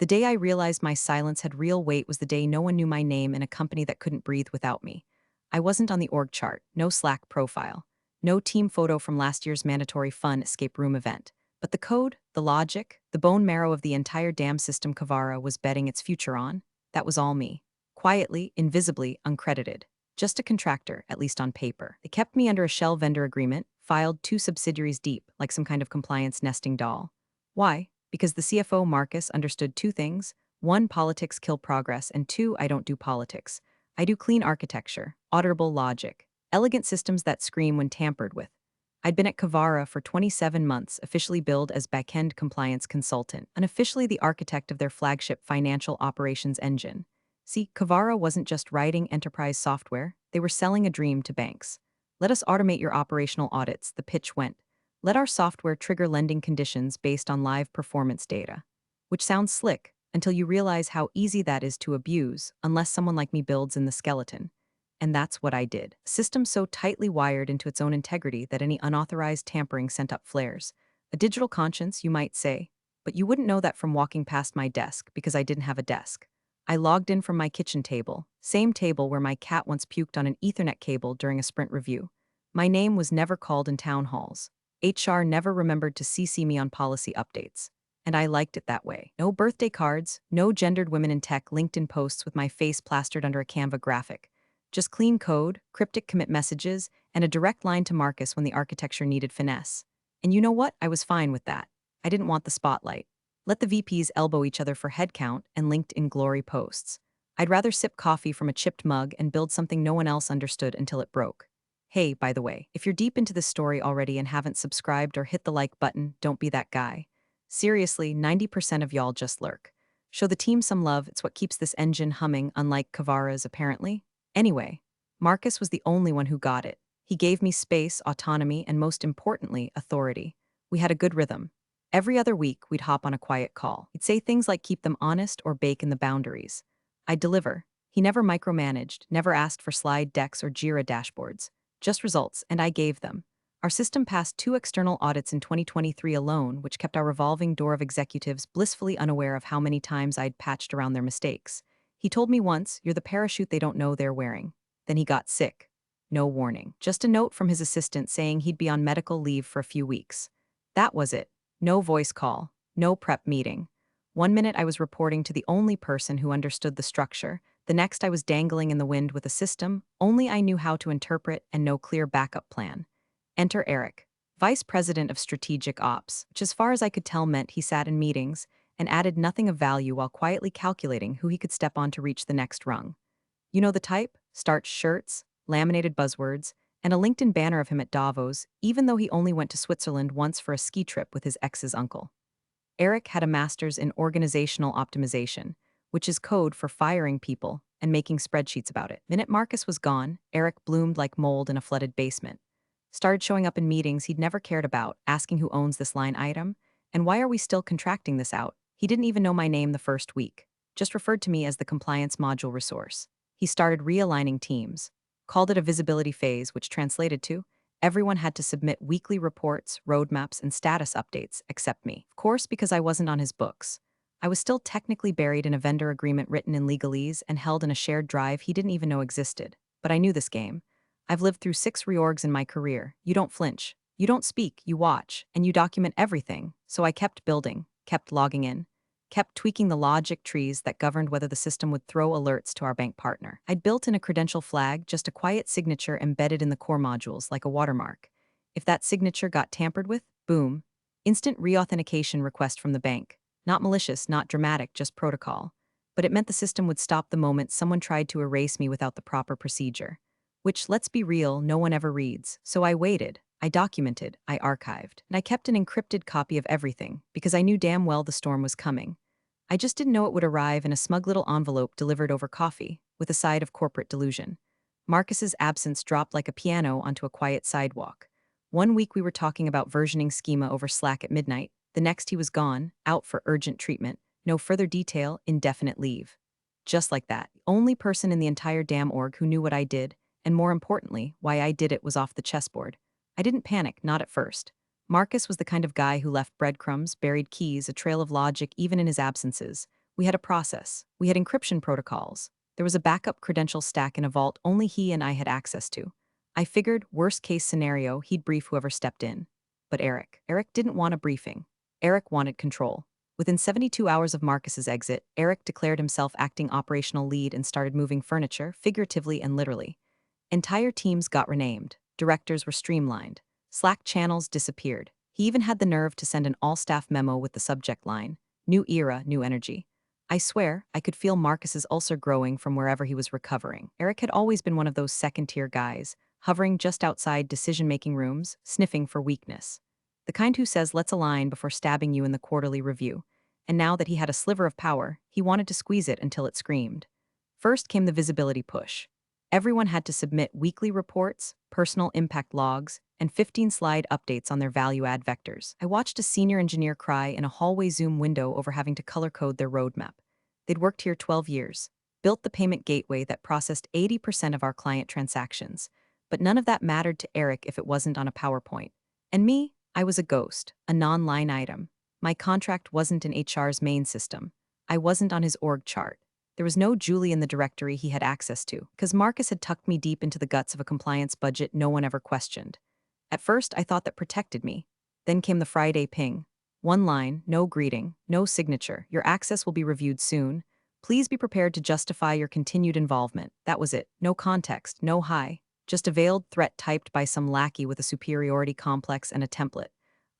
The day I realized my silence had real weight was the day no one knew my name in a company that couldn't breathe without me. I wasn't on the org chart, no Slack profile, no team photo from last year's mandatory fun escape room event. But the code, the logic, the bone marrow of the entire damn system Kavara was betting its future on, that was all me. Quietly, invisibly, uncredited. Just a contractor, at least on paper. They kept me under a shell vendor agreement, filed 2 subsidiaries deep, like some kind of compliance nesting doll. Why? Because the CFO, Marcus, understood 2 things. 1, politics kill progress, and 2, I don't do politics. I do clean architecture, auditable logic, elegant systems that scream when tampered with. I'd been at Kavara for 27 months, officially billed as backend compliance consultant, unofficially the architect of their flagship financial operations engine. See, Kavara wasn't just writing enterprise software, they were selling a dream to banks. Let us automate your operational audits, the pitch went. Let our software trigger lending conditions based on live performance data. Which sounds slick, until you realize how easy that is to abuse, unless someone like me builds in the skeleton. And that's what I did. A system so tightly wired into its own integrity that any unauthorized tampering sent up flares. A digital conscience, you might say, but you wouldn't know that from walking past my desk because I didn't have a desk. I logged in from my kitchen table, same table where my cat once puked on an Ethernet cable during a sprint review. My name was never called in town halls. HR never remembered to CC me on policy updates. And I liked it that way. No birthday cards, no gendered women in tech LinkedIn posts with my face plastered under a Canva graphic. Just clean code, cryptic commit messages, and a direct line to Marcus when the architecture needed finesse. And you know what? I was fine with that. I didn't want the spotlight. Let the VPs elbow each other for headcount and LinkedIn glory posts. I'd rather sip coffee from a chipped mug and build something no one else understood until it broke. Hey, by the way, if you're deep into this story already and haven't subscribed or hit the like button, don't be that guy. Seriously, 90% of y'all just lurk. Show the team some love, it's what keeps this engine humming, unlike Kavara's apparently. Anyway, Marcus was the only one who got it. He gave me space, autonomy, and most importantly, authority. We had a good rhythm. Every other week, we'd hop on a quiet call. He'd say things like keep them honest or bake in the boundaries. I'd deliver. He never micromanaged, never asked for slide decks or Jira dashboards. Just results, and I gave them. Our system passed 2 external audits in 2023 alone, which kept our revolving door of executives blissfully unaware of how many times I'd patched around their mistakes. He told me once, "You're the parachute they don't know they're wearing." Then he got sick. No warning. Just a note from his assistant saying he'd be on medical leave for a few weeks. That was it. No voice call. No prep meeting. One minute I was reporting to the only person who understood the structure. The next I was dangling in the wind with a system only I knew how to interpret and no clear backup plan. Enter Eric, Vice President of Strategic Ops, which as far as I could tell meant he sat in meetings and added nothing of value while quietly calculating who he could step on to reach the next rung. You know the type? Starched shirts, laminated buzzwords, and a LinkedIn banner of him at Davos, even though he only went to Switzerland once for a ski trip with his ex's uncle. Eric had a master's in organizational optimization, which is code for firing people and making spreadsheets about it. Minute Marcus was gone, Eric bloomed like mold in a flooded basement. Started showing up in meetings he'd never cared about, asking who owns this line item, and why are we still contracting this out? He didn't even know my name the first week, just referred to me as the compliance module resource. He started realigning teams, called it a visibility phase, which translated to, everyone had to submit weekly reports, roadmaps, and status updates, except me. Of course, because I wasn't on his books. I was still technically buried in a vendor agreement written in legalese and held in a shared drive he didn't even know existed. But I knew this game. I've lived through 6 reorgs in my career. You don't flinch. You don't speak, you watch, and you document everything. So I kept building, kept logging in, kept tweaking the logic trees that governed whether the system would throw alerts to our bank partner. I'd built in a credential flag, just a quiet signature embedded in the core modules like a watermark. If that signature got tampered with, boom, instant reauthentication request from the bank. Not malicious, not dramatic, just protocol. But it meant the system would stop the moment someone tried to erase me without the proper procedure. Which, let's be real, no one ever reads. So I waited, I documented, I archived, and I kept an encrypted copy of everything, because I knew damn well the storm was coming. I just didn't know it would arrive in a smug little envelope delivered over coffee, with a side of corporate delusion. Marcus's absence dropped like a piano onto a quiet sidewalk. One week we were talking about versioning schema over Slack at midnight, the next he was gone, out for urgent treatment, no further detail, indefinite leave. Just like that, the only person in the entire damn org who knew what I did, and more importantly, why I did it was off the chessboard. I didn't panic, not at first. Marcus was the kind of guy who left breadcrumbs, buried keys, a trail of logic even in his absences. We had a process. We had encryption protocols. There was a backup credential stack in a vault only he and I had access to. I figured, worst case scenario, he'd brief whoever stepped in. But Eric didn't want a briefing. Eric wanted control. Within 72 hours of Marcus's exit, Eric declared himself acting operational lead and started moving furniture, figuratively and literally. Entire teams got renamed. Directors were streamlined. Slack channels disappeared. He even had the nerve to send an all-staff memo with the subject line, "New era, new energy." I swear, I could feel Marcus's ulcer growing from wherever he was recovering. Eric had always been one of those second-tier guys, hovering just outside decision-making rooms, sniffing for weakness. The kind who says, "Let's align," before stabbing you in the quarterly review. And now that he had a sliver of power, he wanted to squeeze it until it screamed. First came the visibility push. Everyone had to submit weekly reports, personal impact logs, and 15-slide updates on their value-add vectors. I watched a senior engineer cry in a hallway Zoom window over having to color-code their roadmap. They'd worked here 12 years, built the payment gateway that processed 80% of our client transactions, but none of that mattered to Eric if it wasn't on a PowerPoint. And me, I was a ghost, a non-line item. My contract wasn't in HR's main system. I wasn't on his org chart. There was no Julie in the directory he had access to, because Marcus had tucked me deep into the guts of a compliance budget no one ever questioned. At first, I thought that protected me. Then came the Friday ping. One line, no greeting, no signature. Your access will be reviewed soon. Please be prepared to justify your continued involvement. That was it. No context, no hi. Just a veiled threat typed by some lackey with a superiority complex and a template.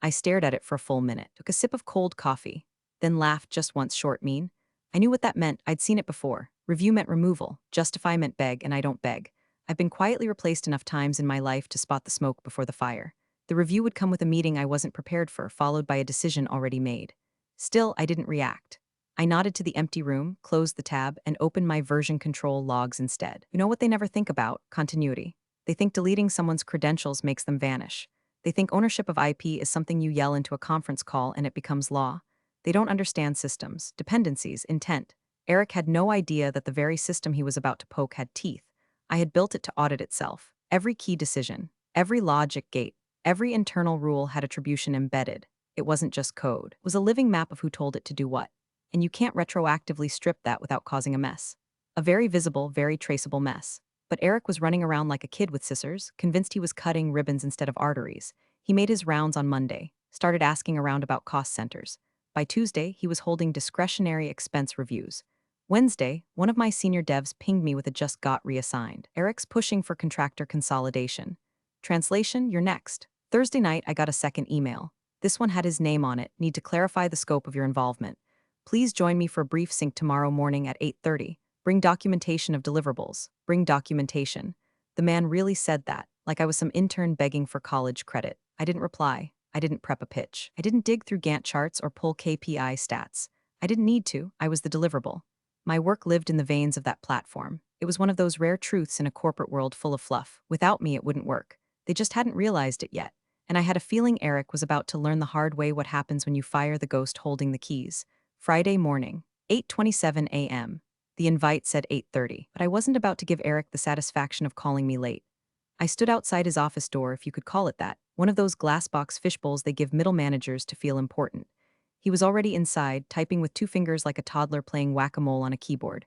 I stared at it for a full minute, took a sip of cold coffee, then laughed just once short mean. I knew what that meant. I'd seen it before. Review meant removal. Justify meant beg, and I don't beg. I've been quietly replaced enough times in my life to spot the smoke before the fire. The review would come with a meeting I wasn't prepared for, followed by a decision already made. Still, I didn't react. I nodded to the empty room, closed the tab, and opened my version control logs instead. You know what they never think about? Continuity. They think deleting someone's credentials makes them vanish. They think ownership of IP is something you yell into a conference call and it becomes law. They don't understand systems, dependencies, intent. Eric had no idea that the very system he was about to poke had teeth. I had built it to audit itself. Every key decision, every logic gate, every internal rule had attribution embedded. It wasn't just code. It was a living map of who told it to do what. And you can't retroactively strip that without causing a mess. A very visible, very traceable mess. But Eric was running around like a kid with scissors, convinced he was cutting ribbons instead of arteries. He made his rounds on Monday, started asking around about cost centers. By Tuesday, he was holding discretionary expense reviews. Wednesday, one of my senior devs pinged me with a just got reassigned. Eric's pushing for contractor consolidation. Translation, you're next. Thursday night, I got a second email. This one had his name on it. Need to clarify the scope of your involvement. Please join me for a brief sync tomorrow morning at 8:30. Bring documentation of deliverables. Bring documentation. The man really said that, like I was some intern begging for college credit. I didn't reply. I didn't prep a pitch. I didn't dig through Gantt charts or pull KPI stats. I didn't need to. I was the deliverable. My work lived in the veins of that platform. It was one of those rare truths in a corporate world full of fluff. Without me, it wouldn't work. They just hadn't realized it yet. And I had a feeling Eric was about to learn the hard way what happens when you fire the ghost holding the keys. Friday morning, 8:27 a.m. The invite said 8:30, but I wasn't about to give Eric the satisfaction of calling me late. I stood outside his office door, if you could call it that, one of those glass box fishbowls they give middle managers to feel important. He was already inside, typing with two fingers like a toddler playing whack-a-mole on a keyboard.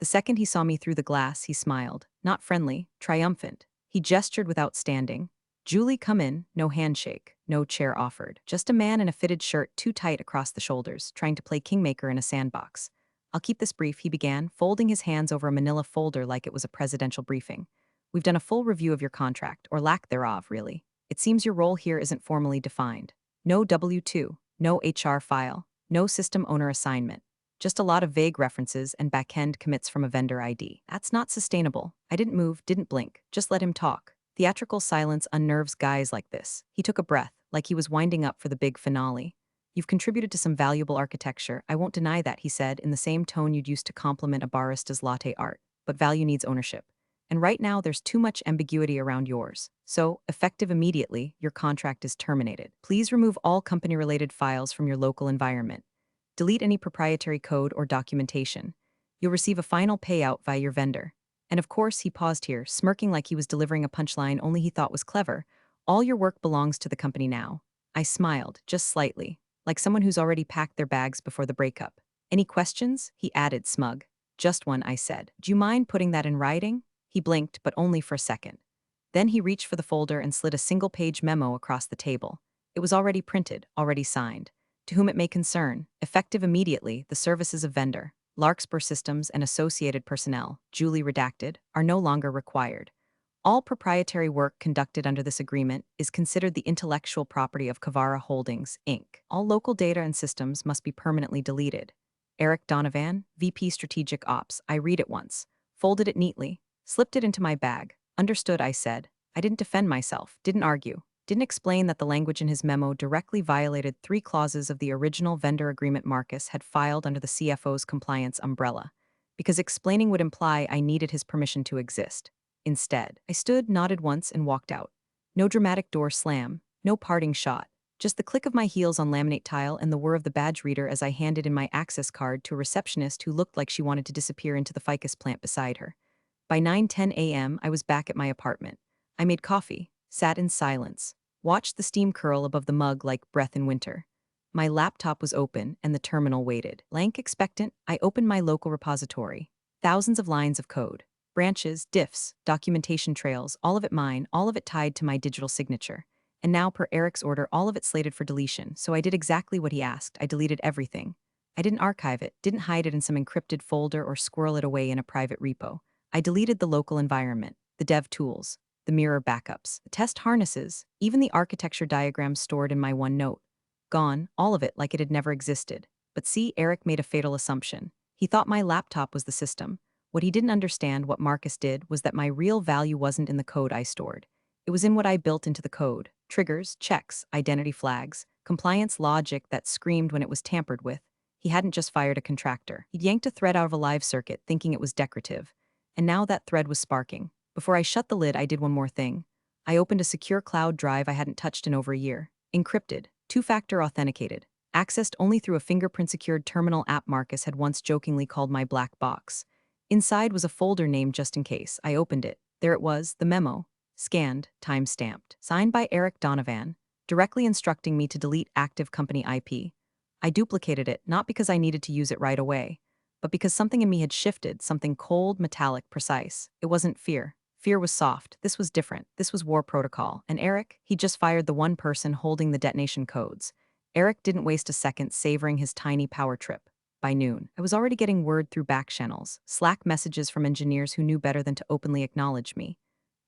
The second he saw me through the glass, he smiled. Not friendly, triumphant. He gestured without standing. Julie, come in. No handshake. No chair offered. Just a man in a fitted shirt too tight across the shoulders, trying to play kingmaker in a sandbox. I'll keep this brief, he began, folding his hands over a manila folder like it was a presidential briefing. We've done a full review of your contract, or lack thereof, really. It seems your role here isn't formally defined. No W-2, no HR file, no system owner assignment. Just a lot of vague references and back-end commits from a vendor ID. That's not sustainable. I didn't move, didn't blink, just let him talk. Theatrical silence unnerves guys like this. He took a breath, like he was winding up for the big finale. You've contributed to some valuable architecture. I won't deny that, he said, in the same tone you'd used to compliment a barista's latte art. But value needs ownership. And right now, there's too much ambiguity around yours. So, effective immediately, your contract is terminated. Please remove all company-related files from your local environment. Delete any proprietary code or documentation. You'll receive a final payout via your vendor. And of course, he paused here, smirking like he was delivering a punchline only he thought was clever. All your work belongs to the company now. I smiled, just slightly, like someone who's already packed their bags before the breakup. Any questions? He added, smug. Just one, I said. Do you mind putting that in writing? He blinked, but only for a second. Then he reached for the folder and slid a single-page memo across the table. It was already printed, already signed. To whom it may concern, effective immediately, the services of vendor, Larkspur Systems and associated personnel, duly redacted, are no longer required. All proprietary work conducted under this agreement is considered the intellectual property of Kavara Holdings, Inc. All local data and systems must be permanently deleted. Eric Donovan, VP Strategic Ops. I read it once, folded it neatly, slipped it into my bag. Understood, I said. I didn't defend myself, didn't argue, didn't explain that the language in his memo directly violated 3 clauses of the original vendor agreement Marcus had filed under the CFO's compliance umbrella, because explaining would imply I needed his permission to exist. Instead, I stood, nodded once, and walked out. No dramatic door slam, no parting shot, just the click of my heels on laminate tile and the whir of the badge reader as I handed in my access card to a receptionist who looked like she wanted to disappear into the ficus plant beside her. By 9:10 a.m., I was back at my apartment. I made coffee, sat in silence, watched the steam curl above the mug like breath in winter. My laptop was open and the terminal waited. Blank expectant, I opened my local repository. Thousands of lines of code. Branches, diffs, documentation trails, all of it mine, all of it tied to my digital signature. And now, per Eric's order, all of it slated for deletion, so I did exactly what he asked. I deleted everything. I didn't archive it, didn't hide it in some encrypted folder or squirrel it away in a private repo. I deleted the local environment, the dev tools, the mirror backups, the test harnesses, even the architecture diagrams stored in my OneNote. Gone, all of it like it had never existed. But see, Eric made a fatal assumption. He thought my laptop was the system. What he didn't understand, what Marcus did, was that my real value wasn't in the code I stored. It was in what I built into the code. Triggers, checks, identity flags, compliance logic that screamed when it was tampered with. He hadn't just fired a contractor. He'd yanked a thread out of a live circuit, thinking it was decorative. And now that thread was sparking. Before I shut the lid, I did one more thing. I opened a secure cloud drive I hadn't touched in over a year. Encrypted, 2-factor authenticated, accessed only through a fingerprint-secured terminal app Marcus had once jokingly called my black box. Inside was a folder named just in case. I opened it. There it was, the memo. Scanned, time-stamped. Signed by Eric Donovan, directly instructing me to delete active company IP. I duplicated it, not because I needed to use it right away, but because something in me had shifted, something cold, metallic, precise. It wasn't fear. Fear was soft. This was different. This was war protocol. And Eric, he just fired the one person holding the detonation codes. Eric didn't waste a second savoring his tiny power trip. By noon, I was already getting word through back channels, Slack messages from engineers who knew better than to openly acknowledge me.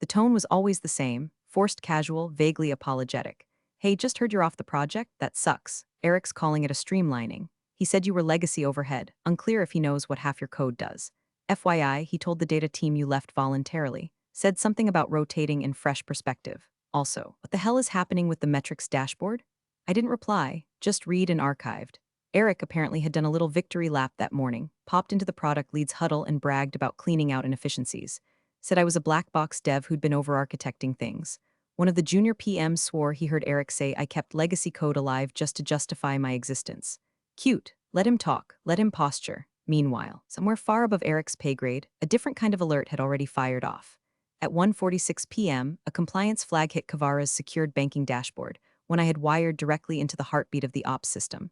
The tone was always the same, forced casual, vaguely apologetic. Hey, just heard you're off the project? That sucks. Eric's calling it a streamlining. He said you were legacy overhead, unclear if he knows what half your code does. FYI, he told the data team you left voluntarily. Said something about rotating in fresh perspective. Also, what the hell is happening with the metrics dashboard? I didn't reply, just read and archived. Eric apparently had done a little victory lap that morning, popped into the product lead's huddle and bragged about cleaning out inefficiencies. Said I was a black box dev who'd been over-architecting things. One of the junior PMs swore he heard Eric say I kept legacy code alive just to justify my existence. Cute. Let him talk. Let him posture. Meanwhile, somewhere far above Eric's pay grade, a different kind of alert had already fired off. At 1:46 p.m., a compliance flag hit Kavara's secured banking dashboard, when I had wired directly into the heartbeat of the ops system.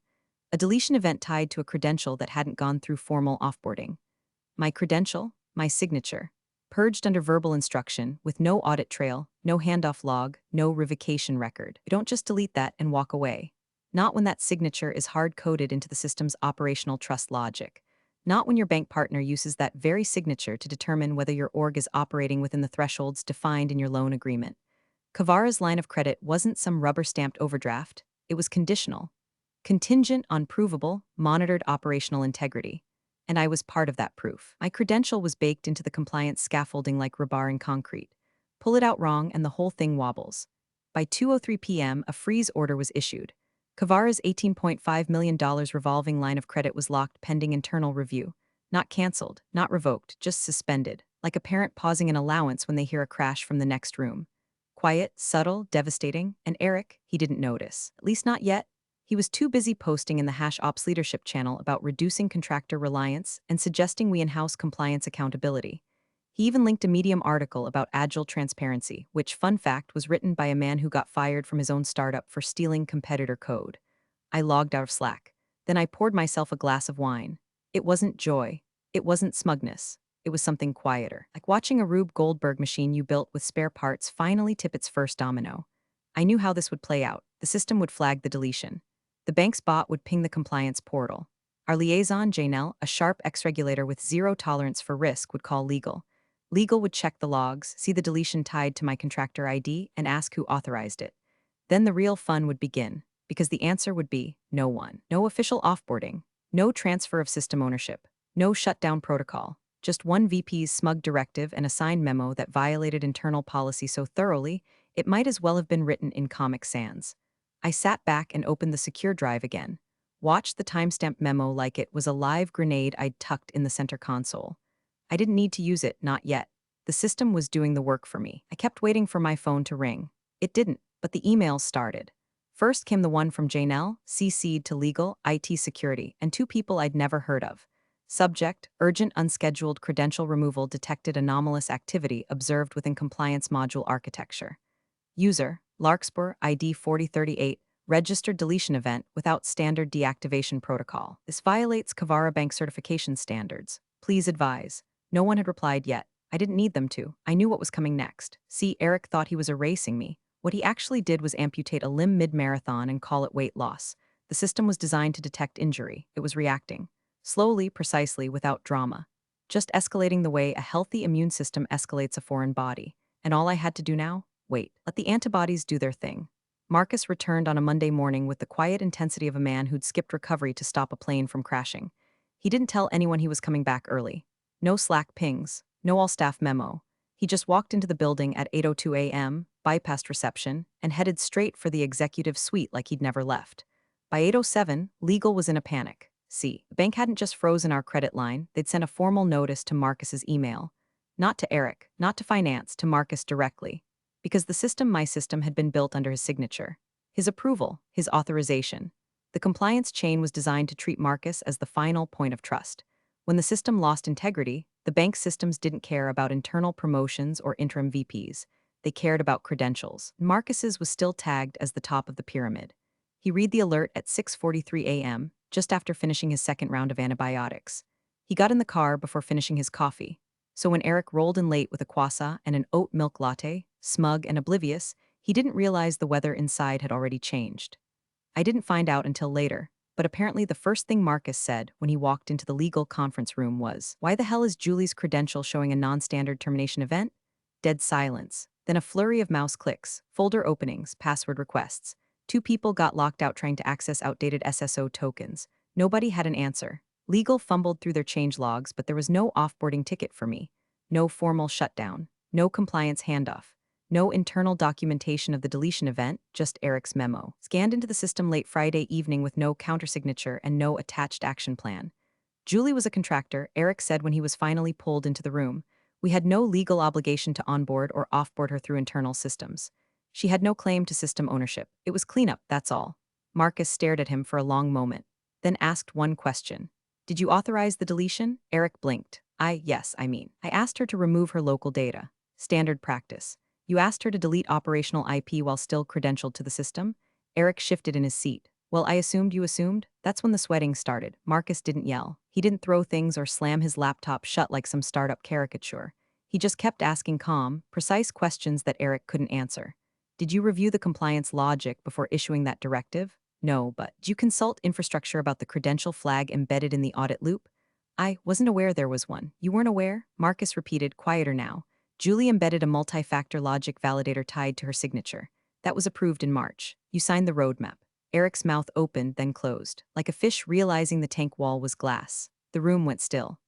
A deletion event tied to a credential that hadn't gone through formal offboarding. My credential? My signature. Purged under verbal instruction, with no audit trail, no handoff log, no revocation record. You don't just delete that and walk away. Not when that signature is hard-coded into the system's operational trust logic. Not when your bank partner uses that very signature to determine whether your org is operating within the thresholds defined in your loan agreement. Kavara's line of credit wasn't some rubber-stamped overdraft. It was conditional. Contingent on provable, monitored operational integrity. And I was part of that proof. My credential was baked into the compliance scaffolding like rebar in concrete. Pull it out wrong and the whole thing wobbles. By 2:03 p.m., a freeze order was issued. Kavara's $18.5 million revolving line of credit was locked pending internal review. Not canceled, not revoked, just suspended, like a parent pausing an allowance when they hear a crash from the next room. Quiet, subtle, devastating, and Eric, he didn't notice. At least not yet. He was too busy posting in the #ops leadership channel about reducing contractor reliance and suggesting we in-house compliance accountability. He even linked a Medium article about agile transparency, which, fun fact, was written by a man who got fired from his own startup for stealing competitor code. I logged out of Slack. Then I poured myself a glass of wine. It wasn't joy. It wasn't smugness. It was something quieter, like watching a Rube Goldberg machine you built with spare parts finally tip its first domino. I knew how this would play out. The system would flag the deletion. The bank's bot would ping the compliance portal. Our liaison, Janelle, a sharp ex-regulator with zero tolerance for risk, would call legal. Legal would check the logs, see the deletion tied to my contractor ID, and ask who authorized it. Then the real fun would begin, because the answer would be no one. No official offboarding, no transfer of system ownership, no shutdown protocol, just one VP's smug directive and a signed memo that violated internal policy so thoroughly it might as well have been written in Comic Sans. I sat back and opened the secure drive again, watched the timestamp memo like it was a live grenade I'd tucked in the center console. I didn't need to use it, not yet. The system was doing the work for me. I kept waiting for my phone to ring. It didn't, but the emails started. First came the one from Janelle, CC'd to legal, IT security, and two people I'd never heard of. Subject, urgent unscheduled credential removal detected anomalous activity observed within compliance module architecture. User, Larkspur, ID 4038, registered deletion event without standard deactivation protocol. This violates Kavara Bank certification standards. Please advise. No one had replied yet. I didn't need them to. I knew what was coming next. See, Eric thought he was erasing me. What he actually did was amputate a limb mid-marathon and call it weight loss. The system was designed to detect injury. It was reacting. Slowly, precisely, without drama. Just escalating the way a healthy immune system escalates a foreign body. And all I had to do now? Wait. Let the antibodies do their thing. Marcus returned on a Monday morning with the quiet intensity of a man who'd skipped recovery to stop a plane from crashing. He didn't tell anyone he was coming back early. No Slack pings. No all-staff memo. He just walked into the building at 8:02 a.m., bypassed reception, and headed straight for the executive suite like he'd never left. By 8:07, legal was in a panic. See, the bank hadn't just frozen our credit line, they'd sent a formal notice to Marcus's email. Not to Eric, not to finance, to Marcus directly. Because the system, my system, had been built under his signature. His approval, his authorization. The compliance chain was designed to treat Marcus as the final point of trust. When the system lost integrity, the bank's systems didn't care about internal promotions or interim VPs. They cared about credentials. Marcus's was still tagged as the top of the pyramid. He read the alert at 6:43 a.m., just after finishing his second round of antibiotics. He got in the car before finishing his coffee. So when Eric rolled in late with a croissant and an oat milk latte, smug and oblivious, he didn't realize the weather inside had already changed. I didn't find out until later, but apparently the first thing Marcus said when he walked into the legal conference room was, "Why the hell is Julie's credential showing a non-standard termination event?" Dead silence. Then a flurry of mouse clicks, folder openings, password requests. Two people got locked out trying to access outdated SSO tokens. Nobody had an answer. Legal fumbled through their change logs, but there was no offboarding ticket for me. No formal shutdown. No compliance handoff. No internal documentation of the deletion event, just Eric's memo. Scanned into the system late Friday evening with no countersignature and no attached action plan. Julie was a contractor, Eric said when he was finally pulled into the room. We had no legal obligation to onboard or offboard her through internal systems. She had no claim to system ownership. It was cleanup, that's all. Marcus stared at him for a long moment, then asked one question. "Did you authorize the deletion?" Eric blinked. Yes, I asked her to remove her local data. Standard practice. You asked her to delete operational IP while still credentialed to the system? Eric shifted in his seat. Well, I assumed you assumed. That's when the sweating started. Marcus didn't yell. He didn't throw things or slam his laptop shut like some startup caricature. He just kept asking calm, precise questions that Eric couldn't answer. Did you review the compliance logic before issuing that directive? No, but did you consult infrastructure about the credential flag embedded in the audit loop? I wasn't aware there was one. You weren't aware? Marcus repeated, quieter now. Julie embedded a multi-factor logic validator tied to her signature. That was approved in March. You signed the roadmap. Eric's mouth opened, then closed, like a fish realizing the tank wall was glass. The room went still.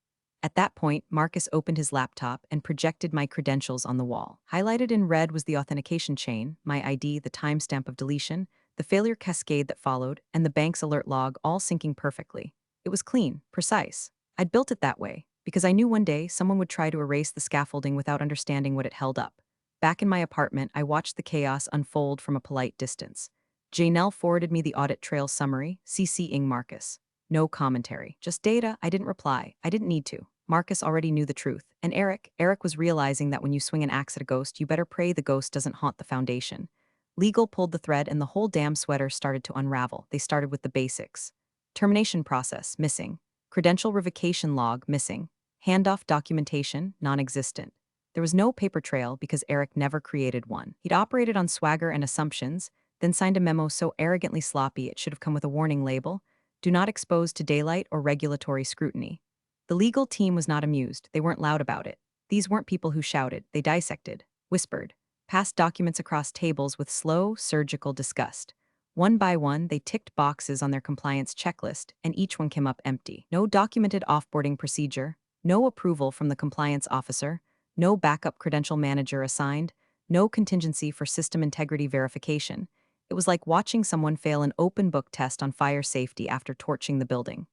At that point, Marcus opened his laptop and projected my credentials on the wall. Highlighted in red was the authentication chain, my ID, the timestamp of deletion, the failure cascade that followed, and the bank's alert log all syncing perfectly. It was clean, precise. I'd built it that way, because I knew one day someone would try to erase the scaffolding without understanding what it held up. Back in my apartment, I watched the chaos unfold from a polite distance. Janelle forwarded me the audit trail summary, CCing Marcus. No commentary, just data. I didn't reply. I didn't need to. Marcus already knew the truth. And Eric was realizing that when you swing an axe at a ghost, you better pray the ghost doesn't haunt the foundation. Legal pulled the thread and the whole damn sweater started to unravel. They started with the basics. Termination process, missing. Credential revocation log, missing. Handoff documentation, non-existent. There was no paper trail because Eric never created one. He'd operated on swagger and assumptions, then signed a memo so arrogantly sloppy it should have come with a warning label: do not expose to daylight or regulatory scrutiny. The legal team was not amused. They weren't loud about it. These weren't people who shouted. They dissected, whispered, passed documents across tables with slow, surgical disgust. One by one, they ticked boxes on their compliance checklist, and each one came up empty. No documented offboarding procedure, no approval from the compliance officer, no backup credential manager assigned, no contingency for system integrity verification. It was like watching someone fail an open book test on fire safety after torching the building.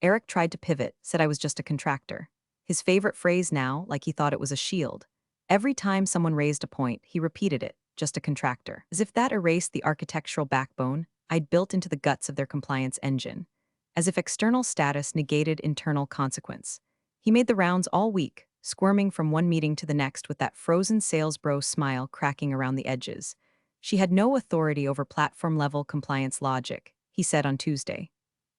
Eric tried to pivot, said I was just a contractor. His favorite phrase now, like he thought it was a shield. Every time someone raised a point, he repeated it, just a contractor, as if that erased the architectural backbone I'd built into the guts of their compliance engine. As if external status negated internal consequence. He made the rounds all week, squirming from one meeting to the next with that frozen sales bro smile cracking around the edges. She had no authority over platform-level compliance logic, he said on Tuesday.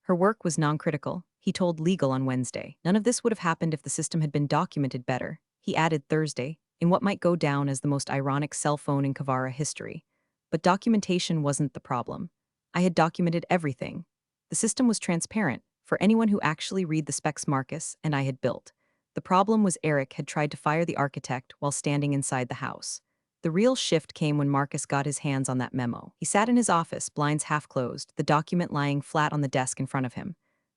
Her work was non-critical, he told legal on Wednesday. None of this would have happened if the system had been documented better, he added Thursday, in what might go down as the most ironic cell phone in Kavara history. But documentation wasn't the problem. I had documented everything. The system was transparent for anyone who actually read the specs Marcus and I had built. The problem was Eric had tried to fire the architect while standing inside the house. The real shift came when Marcus got his hands on that memo. He sat in his office, blinds half closed, the document lying flat on the desk in front of him.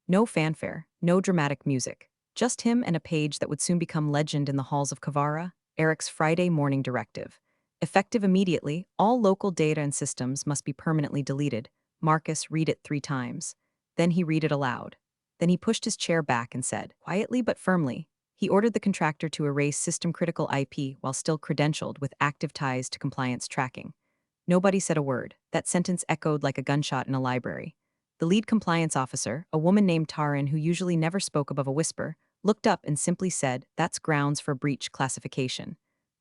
No fanfare, no dramatic music. Just him and a page that would soon become legend in the halls of Kavara, Eric's Friday morning directive. Effective immediately, all local data and systems must be permanently deleted. Marcus, read it 3 times. Then he read it aloud. Then he pushed his chair back and said, quietly but firmly, he ordered the contractor to erase system-critical IP while still credentialed with active ties to compliance tracking. Nobody said a word. That sentence echoed like a gunshot in a library. The lead compliance officer, a woman named Tarin who usually never spoke above a whisper, looked up and simply said, that's grounds for breach classification.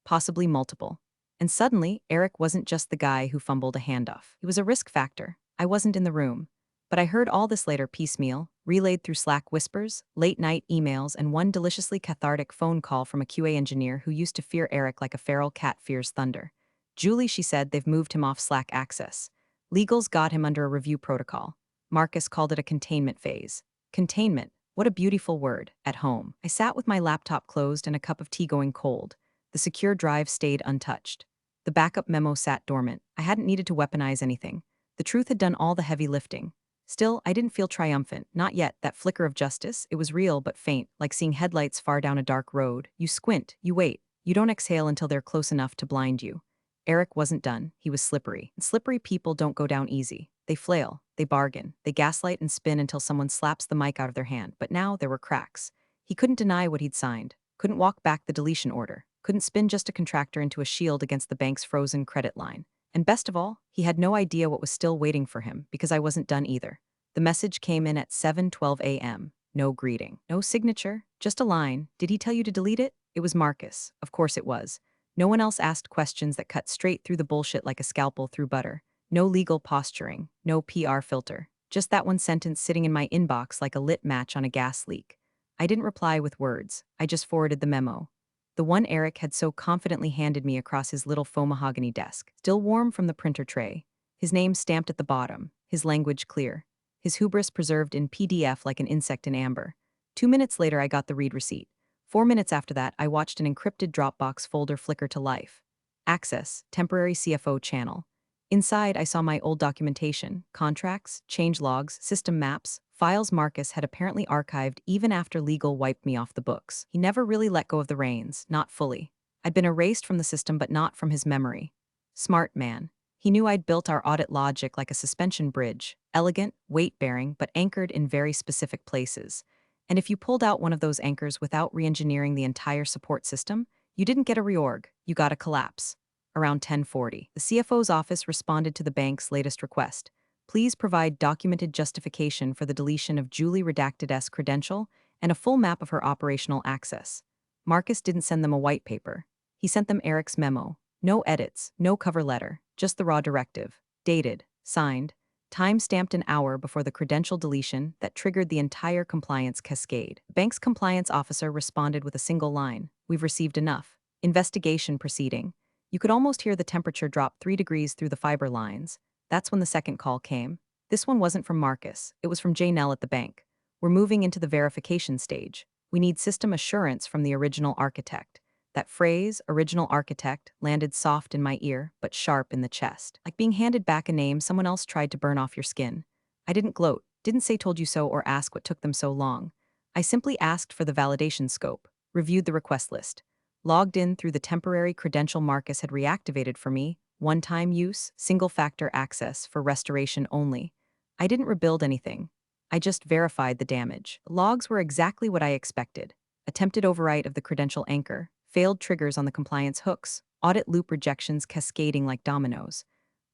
Possibly multiple. And suddenly, Eric wasn't just the guy who fumbled a handoff. He was a risk factor. I wasn't in the room. But I heard all this later piecemeal, relayed through Slack whispers, late-night emails, and one deliciously cathartic phone call from a QA engineer who used to fear Eric like a feral cat fears thunder. Julie, she said, they've moved him off Slack access. Legals got him under a review protocol. Marcus called it a containment phase. Containment, what a beautiful word, at home. I sat with my laptop closed and a cup of tea going cold. The secure drive stayed untouched. The backup memo sat dormant. I hadn't needed to weaponize anything. The truth had done all the heavy lifting. Still, I didn't feel triumphant, not yet. That flicker of justice, it was real but faint, like seeing headlights far down a dark road. You squint, you wait, you don't exhale until they're close enough to blind you. Eric wasn't done, he was slippery. And slippery people don't go down easy. They flail, they bargain, they gaslight and spin until someone slaps the mic out of their hand. But now there were cracks. He couldn't deny what he'd signed, couldn't walk back the deletion order, couldn't spin just a contractor into a shield against the bank's frozen credit line. And best of all, he had no idea what was still waiting for him, because I wasn't done either. The message came in at 7:12 a.m. No greeting, no signature, just a line. Did he tell you to delete it? It was Marcus. Of course it was. No one else asked questions that cut straight through the bullshit like a scalpel through butter. No legal posturing, no PR filter. Just that one sentence sitting in my inbox like a lit match on a gas leak. I didn't reply with words. I just forwarded the memo. The one Eric had so confidently handed me across his little faux mahogany desk, still warm from the printer tray. His name stamped at the bottom, his language clear. His hubris preserved in PDF like an insect in amber. 2 minutes later, I got the read receipt. 4 minutes after that, I watched an encrypted Dropbox folder flicker to life. Access, temporary CFO channel. Inside, I saw my old documentation, contracts, change logs, system maps, files Marcus had apparently archived even after legal wiped me off the books. He never really let go of the reins, not fully. I'd been erased from the system but not from his memory. Smart man. He knew I'd built our audit logic like a suspension bridge, elegant, weight-bearing, but anchored in very specific places. And if you pulled out one of those anchors without re-engineering the entire support system, you didn't get a reorg, you got a collapse. Around 10:40, the CFO's office responded to the bank's latest request. Please provide documented justification for the deletion of Julie Redacted-S credential and a full map of her operational access. Marcus didn't send them a white paper. He sent them Eric's memo. No edits, no cover letter, just the raw directive. Dated, signed, Time stamped an hour before the credential deletion that triggered the entire compliance cascade. The bank's compliance officer responded with a single line: "We've received enough. Investigation proceeding." You could almost hear the temperature drop 3 degrees through the fiber lines. That's when the second call came. This one wasn't from Marcus, it was from Janelle at the bank. "We're moving into the verification stage. We need system assurance from the original architect." That phrase, original architect, landed soft in my ear, but sharp in the chest. Like being handed back a name someone else tried to burn off your skin. I didn't gloat, didn't say told you so or ask what took them so long. I simply asked for the validation scope, reviewed the request list, logged in through the temporary credential Marcus had reactivated for me, one-time use, single-factor access for restoration only. I didn't rebuild anything. I just verified the damage. Logs were exactly what I expected. Attempted overwrite of the credential anchor, failed triggers on the compliance hooks, audit loop rejections cascading like dominoes.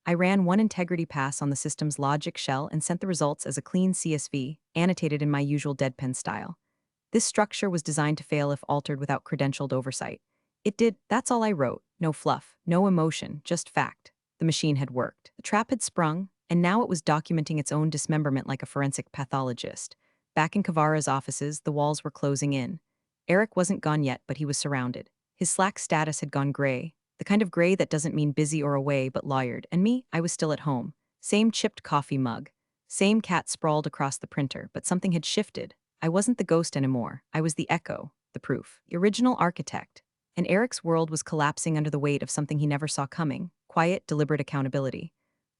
I ran one integrity pass on the system's logic shell and sent the results as a clean CSV, annotated in my usual deadpan style. This structure was designed to fail if altered without credentialed oversight. It did, that's all I wrote. No fluff, no emotion, just fact. The machine had worked. The trap had sprung, and now it was documenting its own dismemberment like a forensic pathologist. Back in Kavara's offices, the walls were closing in. Eric wasn't gone yet, but he was surrounded. His Slack status had gone gray, the kind of gray that doesn't mean busy or away but lawyered, and me, I was still at home. Same chipped coffee mug. Same cat sprawled across the printer, but something had shifted. I wasn't the ghost anymore. I was the echo, the proof, the original architect. And Eric's world was collapsing under the weight of something he never saw coming: quiet, deliberate accountability.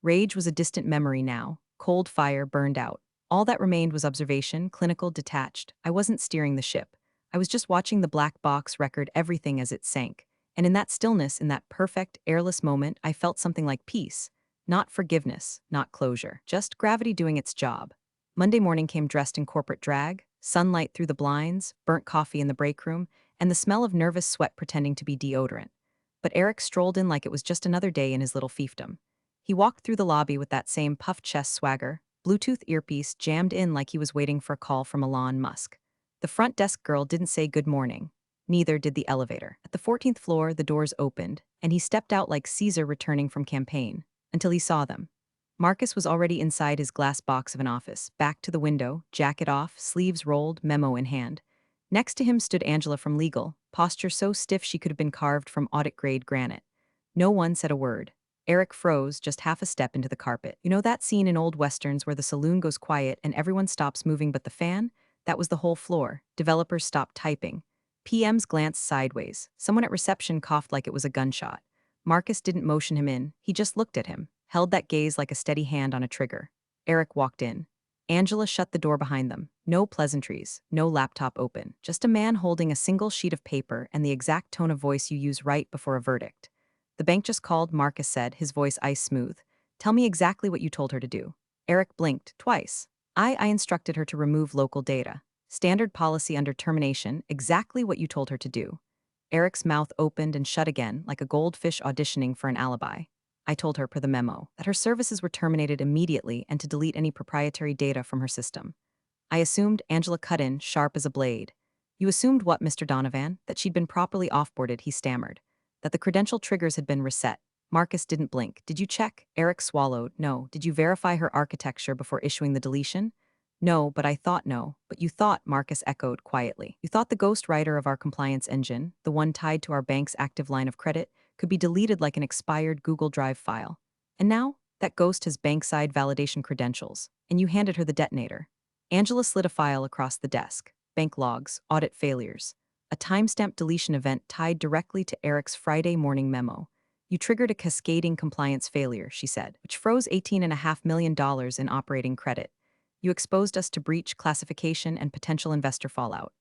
Rage was a distant memory now. Cold fire burned out. All that remained was observation, clinical, detached. I wasn't steering the ship. I was just watching the black box record everything as it sank. And in that stillness, in that perfect, airless moment, I felt something like peace. Not forgiveness, not closure. Just gravity doing its job. Monday morning came dressed in corporate drag, sunlight through the blinds, burnt coffee in the break room, and the smell of nervous sweat pretending to be deodorant. But Eric strolled in like it was just another day in his little fiefdom. He walked through the lobby with that same puffed chest swagger, Bluetooth earpiece jammed in like he was waiting for a call from Elon Musk. The front desk girl didn't say good morning. Neither did the elevator. At the 14th floor, the doors opened, and he stepped out like Caesar returning from campaign, until he saw them. Marcus was already inside his glass box of an office, back to the window, jacket off, sleeves rolled, memo in hand. Next to him stood Angela from legal, posture so stiff she could have been carved from audit-grade granite. No one said a word. Eric froze just half a step into the carpet. You know that scene in old westerns where the saloon goes quiet and everyone stops moving but the fan? That was the whole floor. Developers stopped typing. PMs glanced sideways. Someone at reception coughed like it was a gunshot. Marcus didn't motion him in. He just looked at him, held that gaze like a steady hand on a trigger. Eric walked in. Angela shut the door behind them. No pleasantries, no laptop open. Just a man holding a single sheet of paper and the exact tone of voice you use right before a verdict. "The bank just called," Marcus said, his voice ice smooth. "Tell me exactly what you told her to do." Eric blinked, twice. I instructed her to remove local data. Standard policy under termination, exactly what you told her to do." Eric's mouth opened and shut again, like a goldfish auditioning for an alibi. "I told her, per the memo, that her services were terminated immediately and to delete any proprietary data from her system." I assumed. Angela cut in, sharp as a blade. "You assumed what, Mr. Donovan?" "That she'd been properly offboarded," he stammered. "That the credential triggers had been reset." Marcus didn't blink. "Did you check?" Eric swallowed. "No." "Did you verify her architecture before issuing the deletion?" "No, but I thought no." "But you thought," Marcus echoed quietly. "You thought the ghost writer of our compliance engine, the one tied to our bank's active line of credit, could be deleted like an expired Google Drive file. And now, that ghost has bank-side validation credentials, and you handed her the detonator." Angela slid a file across the desk. Bank logs, audit failures. A timestamped deletion event tied directly to Eric's Friday morning memo. "You triggered a cascading compliance failure," she said, "which froze $18.5 million in operating credit. You exposed us to breach, classification, and potential investor fallout."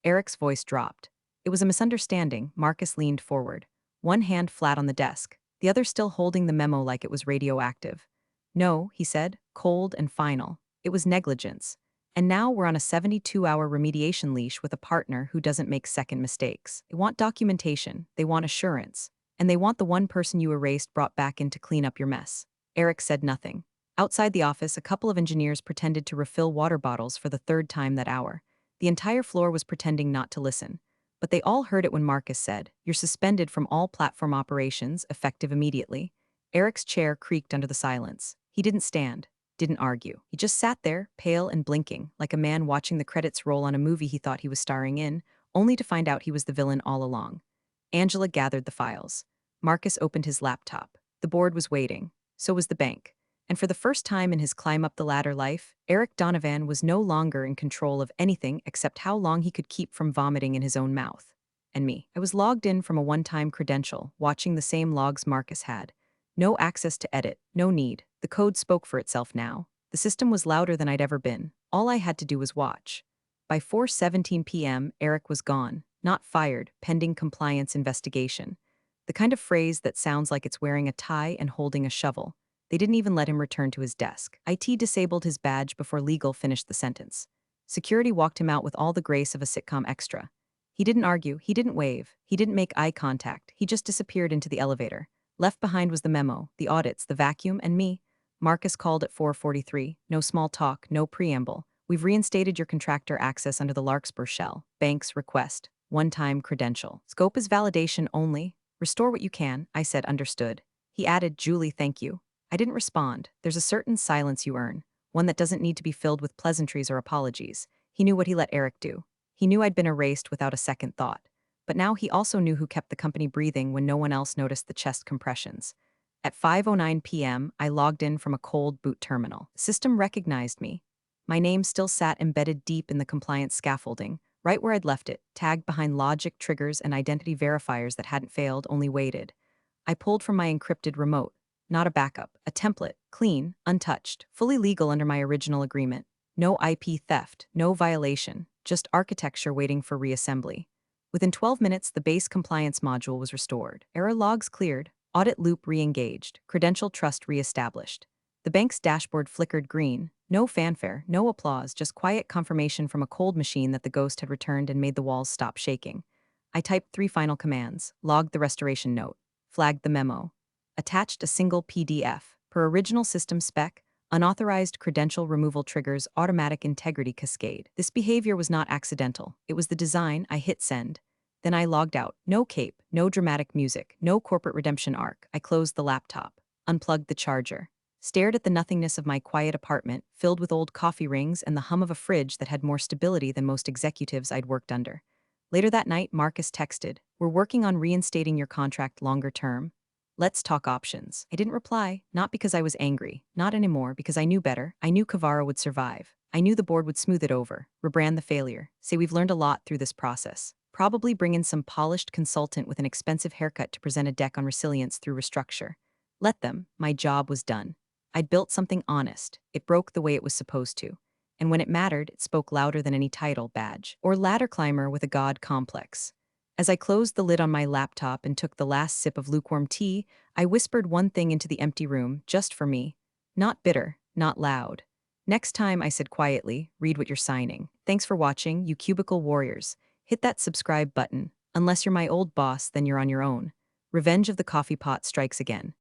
Eric's voice dropped. "It was a misunderstanding." Marcus leaned forward, one hand flat on the desk, the other still holding the memo like it was radioactive. "No," he said, cold and final. "It was negligence. And now we're on a 72-hour remediation leash with a partner who doesn't make second mistakes. They want documentation, they want assurance, and they want the one person you erased brought back in to clean up your mess." Eric said nothing. Outside the office, a couple of engineers pretended to refill water bottles for the third time that hour. The entire floor was pretending not to listen. But they all heard it when Marcus said, "You're suspended from all platform operations, effective immediately." Eric's chair creaked under the silence. He didn't stand, didn't argue. He just sat there, pale and blinking, like a man watching the credits roll on a movie he thought he was starring in, only to find out he was the villain all along. Angela gathered the files. Marcus opened his laptop. The board was waiting. So was the bank. And for the first time in his climb-up-the-ladder life, Eric Donovan was no longer in control of anything except how long he could keep from vomiting in his own mouth. And me. I was logged in from a one-time credential, watching the same logs Marcus had. No access to edit, no need. The code spoke for itself now. The system was louder than I'd ever been. All I had to do was watch. By 4:17 p.m., Eric was gone. Not fired, pending compliance investigation. The kind of phrase that sounds like it's wearing a tie and holding a shovel. They didn't even let him return to his desk. IT disabled his badge before legal finished the sentence. Security walked him out with all the grace of a sitcom extra. He didn't argue, he didn't wave, he didn't make eye contact, he just disappeared into the elevator. Left behind was the memo, the audits, the vacuum, and me. Marcus called at 4:43. No small talk, no preamble. We've reinstated your contractor access under the Larkspur shell. Bank's request. One-time credential. Scope is validation only. Restore what you can, I said, understood. He added, Julie, thank you. I didn't respond. There's a certain silence you earn, one that doesn't need to be filled with pleasantries or apologies. He knew what he let Eric do. He knew I'd been erased without a second thought. But now he also knew who kept the company breathing when no one else noticed the chest compressions. At 5:09 p.m., I logged in from a cold boot terminal. The system recognized me. My name still sat embedded deep in the compliance scaffolding, right where I'd left it, tagged behind logic, triggers, and identity verifiers that hadn't failed, only waited. I pulled from my encrypted remote. Not a backup, a template, clean, untouched, fully legal under my original agreement. No IP theft, no violation, just architecture waiting for reassembly. Within 12 minutes, the base compliance module was restored. Error logs cleared, audit loop re-engaged, credential trust re-established. The bank's dashboard flickered green. No fanfare, no applause, just quiet confirmation from a cold machine that the ghost had returned and made the walls stop shaking. I typed 3 final commands, logged the restoration note, flagged the memo, attached a single PDF, per original system spec, unauthorized credential removal triggers automatic integrity cascade. This behavior was not accidental. It was the design. I hit send. Then I logged out. No cape, no dramatic music, no corporate redemption arc. I closed the laptop, unplugged the charger, stared at the nothingness of my quiet apartment, filled with old coffee rings and the hum of a fridge that had more stability than most executives I'd worked under. Later that night, Marcus texted, "We're working on reinstating your contract longer term. Let's talk options." I didn't reply, not because I was angry, not anymore, because I knew better. I knew Kavara would survive. I knew the board would smooth it over, rebrand the failure, say we've learned a lot through this process. Probably bring in some polished consultant with an expensive haircut to present a deck on resilience through restructure. Let them. My job was done. I'd built something honest. It broke the way it was supposed to. And when it mattered, it spoke louder than any title, badge, or ladder climber with a god complex. As I closed the lid on my laptop and took the last sip of lukewarm tea, I whispered one thing into the empty room, just for me. Not bitter, not loud. Next time, I said quietly, read what you're signing. Thanks for watching, you cubicle warriors. Hit that subscribe button. Unless you're my old boss, then you're on your own. Revenge of the coffee pot strikes again.